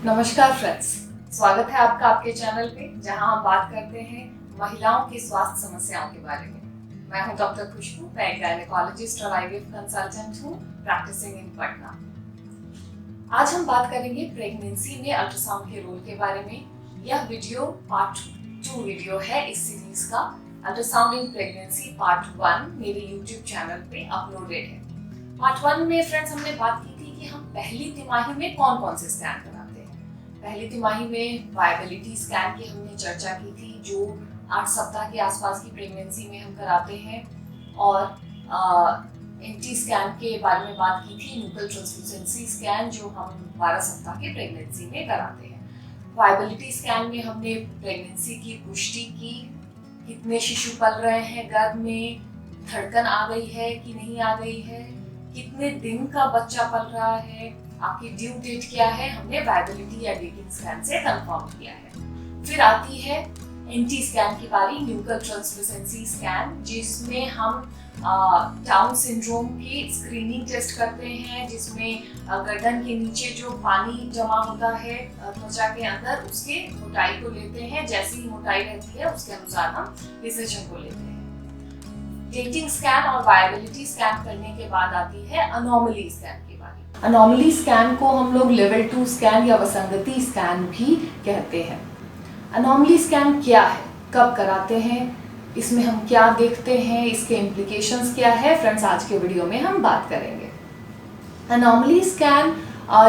नमस्कार फ्रेंड्स, स्वागत है आपका आपके चैनल पे जहां हम बात करते हैं महिलाओं की स्वास्थ्य समस्याओं के बारे में। मैं हूं डॉक्टर खुशबू, मैं एक गायनेकोलॉजिस्ट और आईवीएफ कंसल्टेंट हूं, प्रैक्टिसिंग इन पटना। आज हम बात करेंगे प्रेगनेंसी में अल्ट्रासाउंड के रोल के बारे में। यह वीडियो पार्ट 2 वीडियो है इस सीरीज का। अल्ट्रासाउंड इन प्रेगनेंसी पार्ट 1 मेरे यूट्यूब चैनल पे अपलोडेड है। पार्ट 1 में फ्रेंड्स हमने बात की थी कि हम पहली तिमाही में कौन कौन से स्कैन कराते हैं। पहली तिमाही में वायबिलिटी स्कैन की हमने चर्चा की थी, जो 8 सप्ताह के आसपास की प्रेगनेंसी में हम कराते हैं, और एनटी स्कैन के बारे में बात की थी, न्यूक्लियर ट्रांसल्यूसेंसी स्कैन, जो हम 12 सप्ताह की प्रेगनेंसी में कराते हैं। वायबिलिटी स्कैन में हमने प्रेगनेंसी की पुष्टि की, कितने शिशु पल रहे हैं गर्भ में, धड़कन आ गई है कि नहीं आ गई है, कितने दिन का बच्चा पल रहा है, आपकी ड्यू डेट क्या है, हमने वायबिलिटी या डेटिंग स्कैन से कंफर्म किया है। फिर आती है एनटी स्कैन की बारी, न्यूक्लियर ट्रांसल्यूसेंसी स्कैन, जिसमें हम डाउन सिंड्रोम की स्क्रीनिंग टेस्ट करते हैं, जिसमें गर्दन के नीचे जो पानी जमा होता है त्वचा के अंदर, उसके मोटाई को लेते हैं। जैसी मोटाई रहती है उसके अनुसार हम डिसीजन को लेते हैं। डेटिंग स्कैन और वायबिलिटी स्कैन करने के बाद आती है अनोमली स्कैन की बारी। अनोमली स्कैन को हम लोग लेवल 2 स्कैन या विसंगति स्कैन भी कहते हैं। अनोमली स्कैन क्या है, कब कराते हैं, इसमें हम क्या देखते हैं, इसके इम्प्लीकेशंस क्या है, फ्रेंड्स आज के वीडियो में हम बात करेंगे। अनोमली स्कैन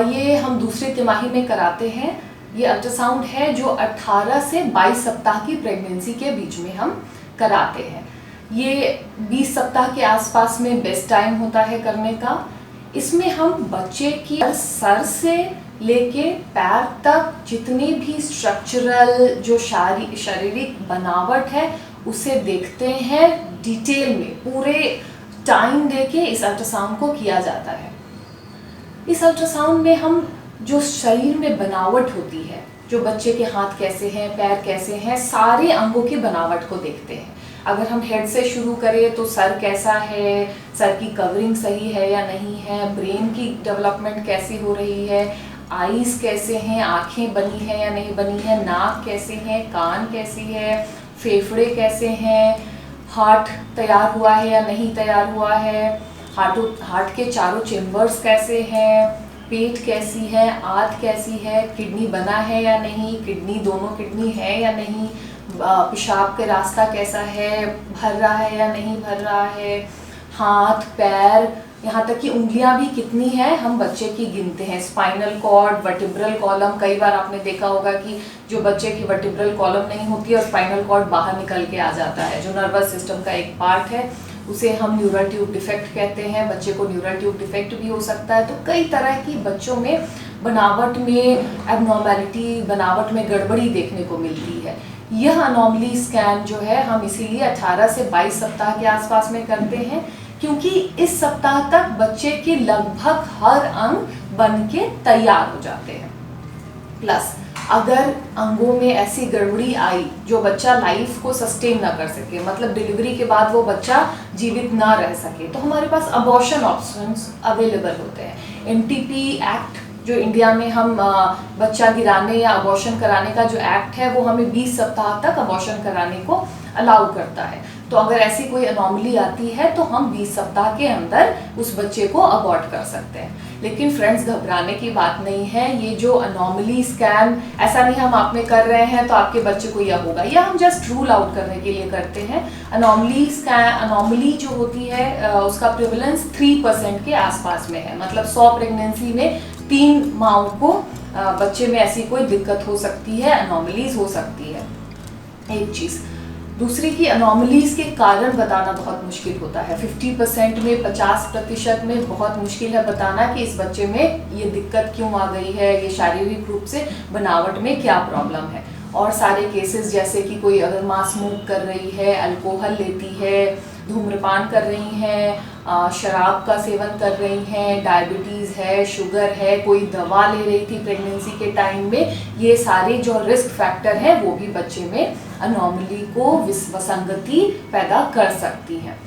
ये हम दूसरी तिमाही में कराते हैं। ये अल्ट्रासाउंड है जो 18 से 22 सप्ताह की प्रेगनेंसी के बीच में हम कराते हैं। ये 20 सप्ताह के आसपास में बेस्ट टाइम होता है करने का। इसमें हम बच्चे की सर से लेके पैर तक जितनी भी स्ट्रक्चरल जो शारीरिक बनावट है उसे देखते हैं डिटेल में, पूरे टाइम देके इस अल्ट्रासाउंड को किया जाता है। इस अल्ट्रासाउंड में हम जो शरीर में बनावट होती है, जो बच्चे के हाथ कैसे हैं, पैर कैसे हैं, सारे अंगों की बनावट को देखते हैं। अगर हम हेड से शुरू करें तो सर कैसा है, सर की कवरिंग सही है या नहीं है, ब्रेन की डेवलपमेंट कैसी हो रही है, आईज कैसे हैं, आंखें बनी है या नहीं बनी है, नाक कैसे है, कान कैसी है, फेफड़े कैसे हैं, हार्ट तैयार हुआ है या नहीं तैयार हुआ है, हार्ट के चारों चेम्बर्स कैसे हैं, पेट कैसी है, आंत कैसी है, किडनी बना है या नहीं, किडनी दोनों किडनी है या नहीं, पेशाब का रास्ता कैसा है, भर रहा है या नहीं भर रहा है, हाथ पैर, यहाँ तक कि उंगलियां भी कितनी है हम बच्चे की गिनते हैं। स्पाइनल कॉर्ड, वर्टिब्रल कॉलम, कई बार आपने देखा होगा कि जो बच्चे की वर्टिब्रल कॉलम नहीं होती है और स्पाइनल कॉर्ड बाहर निकल के आ जाता है, जो नर्वस सिस्टम का एक पार्ट है, उसे हम न्यूरल ट्यूब डिफेक्ट कहते हैं। बच्चे को न्यूरल ट्यूब डिफेक्ट भी हो सकता है। तो कई तरह की बच्चों में बनावट में एबनॉर्मेलिटी, बनावट में गड़बड़ी देखने को मिलती है। यह अनोमली स्कैन जो है हम इसीलिए 18 से 22 सप्ताह के आसपास में करते हैं, क्योंकि इस सप्ताह तक बच्चे के लगभग हर अंग बन के तैयार हो जाते हैं। प्लस अगर अंगों में ऐसी गड़बड़ी आई जो बच्चा लाइफ को सस्टेन ना कर सके, मतलब डिलीवरी के बाद वो बच्चा जीवित ना रह सके, तो हमारे पास अबॉर्शन ऑप्शंस अवेलेबल होते हैं। एनटीपी एक्ट जो इंडिया में हम बच्चा गिराने या अबॉर्शन कराने का जो एक्ट है, वो हमें 20 सप्ताह तक अबॉर्शन कराने को अलाउ करता है। तो अगर ऐसी कोई अनोमली आती है तो हम 20 सप्ताह के अंदर उस बच्चे को अबॉर्ट कर सकते हैं। लेकिन फ्रेंड्स, घबराने की बात नहीं है। ये जो अनोमली स्कैन, ऐसा नहीं हम आप में कर रहे हैं तो आपके बच्चे को यह होगा, या हम जस्ट रूल आउट करने के लिए करते हैं। अनोमली स्कैन, अनोमली जो होती है उसका प्रिवलेंस 3% के आसपास में है। मतलब 100 प्रेगनेंसी में 3 माओं को बच्चे में ऐसी कोई दिक्कत हो सकती है, अनोमलीज हो सकती है। एक चीज। दूसरी की अनोमलीज के कारण बताना बहुत मुश्किल होता है। 50% में, 50% में बहुत मुश्किल है बताना कि इस बच्चे में ये दिक्कत क्यों आ गई है, ये शारीरिक रूप से बनावट में क्या प्रॉब्लम है। और सारे केसेस जैसे कि कोई अगर मां स्मोक कर रही है, अल्कोहल लेती है, धूम्रपान कर रही हैं, शराब का सेवन कर रही हैं, डायबिटीज़ है, शुगर है, कोई दवा ले रही थी प्रेगनेंसी के टाइम में, ये सारे जो रिस्क फैक्टर हैं वो भी बच्चे में अनोमली को विसंगति पैदा कर सकती हैं।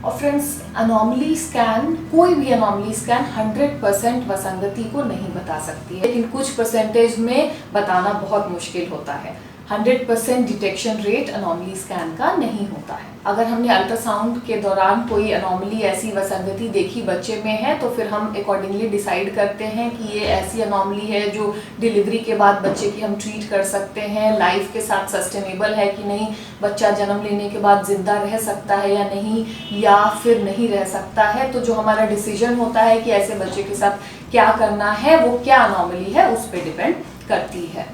और फ्रेंड्स, अनोमली स्कैन, कोई भी अनोमली स्कैन 100% वसंगति को नहीं बता सकती है, लेकिन कुछ परसेंटेज में बताना बहुत मुश्किल होता है। 100% डिटेक्शन रेट अनोमली स्कैन का नहीं होता है। अगर हमने अल्ट्रासाउंड के दौरान कोई अनोमली, ऐसी वसंगति देखी बच्चे में है, तो फिर हम अकॉर्डिंगली डिसाइड करते हैं कि ये ऐसी अनोमली है जो डिलीवरी के बाद बच्चे की हम ट्रीट कर सकते हैं, लाइफ के साथ सस्टेनेबल है कि नहीं, बच्चा जन्म लेने के बाद जिंदा रह सकता है या नहीं, या फिर नहीं रह सकता है। तो जो हमारा डिसीजन होता है कि ऐसे बच्चे के साथ क्या करना है, वो क्या अनोमली है, उस पर डिपेंड करती है।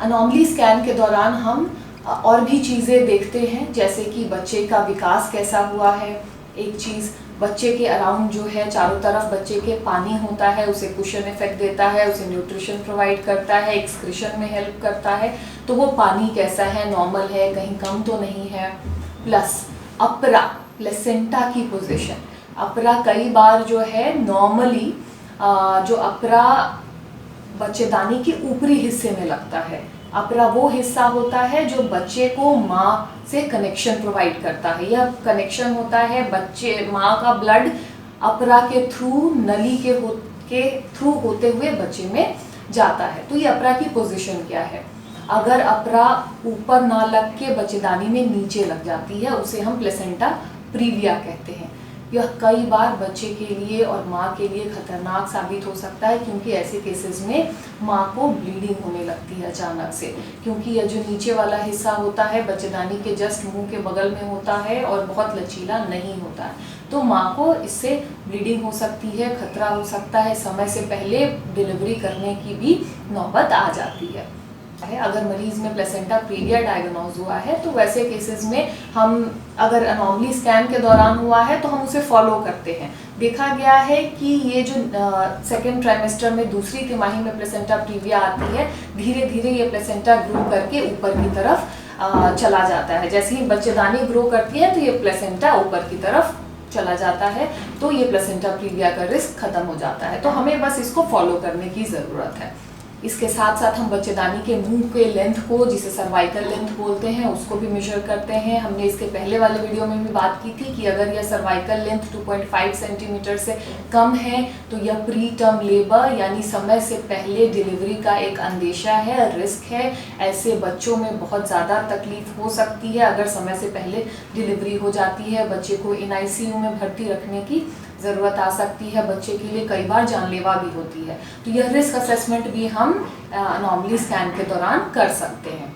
अनोमली स्कैन के दौरान हम और भी चीज़ें देखते हैं, जैसे कि बच्चे का विकास कैसा हुआ है। एक चीज़, बच्चे के अराउंड जो है चारों तरफ बच्चे के पानी होता है, उसे कुशन इफेक्ट देता है, उसे न्यूट्रिशन प्रोवाइड करता है, एक्सक्रीशन में हेल्प करता है। तो वो पानी कैसा है, नॉर्मल है, कहीं कम तो नहीं है। प्लस अपरा, प्लेसेंटा की पोजीशन, अपरा कई बार जो है नॉर्मली जो अपरा बच्चेदानी के ऊपरी हिस्से में लगता है। अपरा वो हिस्सा होता है जो बच्चे को माँ से कनेक्शन प्रोवाइड करता है। यह कनेक्शन होता है बच्चे, माँ का ब्लड अपरा के थ्रू, नली के थ्रू होते हुए बच्चे में जाता है। तो ये अपरा की पोजीशन क्या है। अगर अपरा ऊपर ना लग के बच्चेदानी में नीचे लग जाती है, उसे हम प्लेसेंटा प्रीविया कहते हैं। यह कई बार बच्चे के लिए और माँ के लिए खतरनाक साबित हो सकता है, क्योंकि ऐसे केसेस में माँ को ब्लीडिंग होने लगती है अचानक से, क्योंकि यह जो नीचे वाला हिस्सा होता है बच्चेदानी के जस्ट मुंह के बगल में होता है और बहुत लचीला नहीं होता है। तो माँ को इससे ब्लीडिंग हो सकती है, खतरा हो सकता है, समय से पहले डिलीवरी करने की भी नौबत आ जाती है। अगर मरीज में प्लेसेंटा प्रीविया डायग्नोज हुआ है, तो वैसे केसेस में हम, अगर अनोमली स्कैन के दौरान हुआ है तो हम उसे फॉलो करते हैं। देखा गया है कि ये जो सेकेंड ट्राइमेस्टर में, दूसरी तिमाही में प्लेसेंटा प्रीविया आती है, धीरे धीरे ये प्लेसेंटा ग्रो करके ऊपर की तरफ चला जाता है। जैसे ही बच्चेदानी ग्रो करती है तो ये प्लेसेंटा ऊपर की तरफ चला जाता है, तो ये प्लेसेंटा प्रीविया का रिस्क खत्म हो जाता है। तो हमें बस इसको फॉलो करने की ज़रूरत है। इसके साथ साथ हम बच्चेदानी के मुंह के लेंथ को, जिसे सर्वाइकल लेंथ बोलते हैं, उसको भी मेजर करते हैं। हमने इसके पहले वाले वीडियो में भी बात की थी कि अगर यह सर्वाइकल लेंथ 2.5 सेंटीमीटर से कम है तो यह प्री टर्म लेबर, यानी समय से पहले डिलीवरी का एक अंदेशा है, रिस्क है। ऐसे बच्चों में बहुत ज़्यादा तकलीफ हो सकती है अगर समय से पहले डिलीवरी हो जाती है। बच्चे को ICU में भर्ती रखने की ज़रूरत आ सकती है, बच्चे के लिए कई बार जानलेवा भी होती है। तो यह रिस्क असेसमेंट भी हम अनोमली स्कैन के दौरान कर सकते हैं।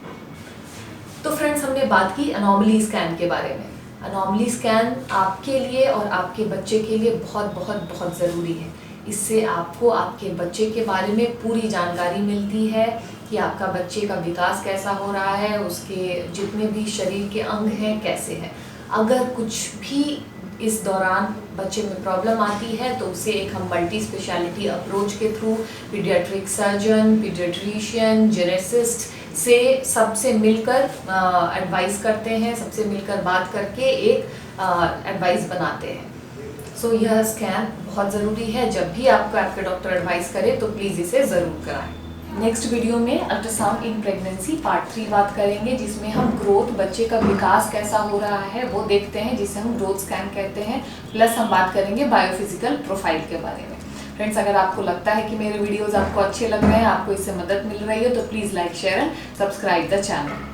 तो फ्रेंड्स, हमने बात की अनोमली स्कैन के बारे में। अनोमली स्कैन आपके लिए और आपके बच्चे के लिए बहुत बहुत बहुत ज़रूरी है। इससे आपको आपके बच्चे के बारे में पूरी जानकारी मिलती है कि आपका बच्चे का विकास कैसा हो रहा है, उसके जितने भी शरीर के अंग हैं कैसे हैं। अगर कुछ भी इस दौरान बच्चे में प्रॉब्लम आती है तो उसे एक हम मल्टी स्पेशलिटी अप्रोच के through paediatric surgeon, paediatrician, geneticist से सबसे मिलकर एडवाइस करते हैं, सबसे मिलकर बात करके एक एडवाइस बनाते हैं। सो यह स्कैन बहुत ज़रूरी है। जब भी आपको आपके डॉक्टर एडवाइस करे तो प्लीज़ इसे ज़रूर कराएं। नेक्स्ट वीडियो में अल्ट्रासाउंड इन प्रेगनेंसी पार्ट 3 बात करेंगे, जिसमें हम ग्रोथ, बच्चे का विकास कैसा हो रहा है वो देखते हैं, जिसे हम ग्रोथ स्कैन कहते हैं। प्लस हम बात करेंगे बायोफिजिकल प्रोफाइल के बारे में। फ्रेंड्स, अगर आपको लगता है कि मेरे वीडियोस आपको अच्छे लग रहे हैं, आपको इससे मदद मिल रही है, तो please like, share and subscribe the channel.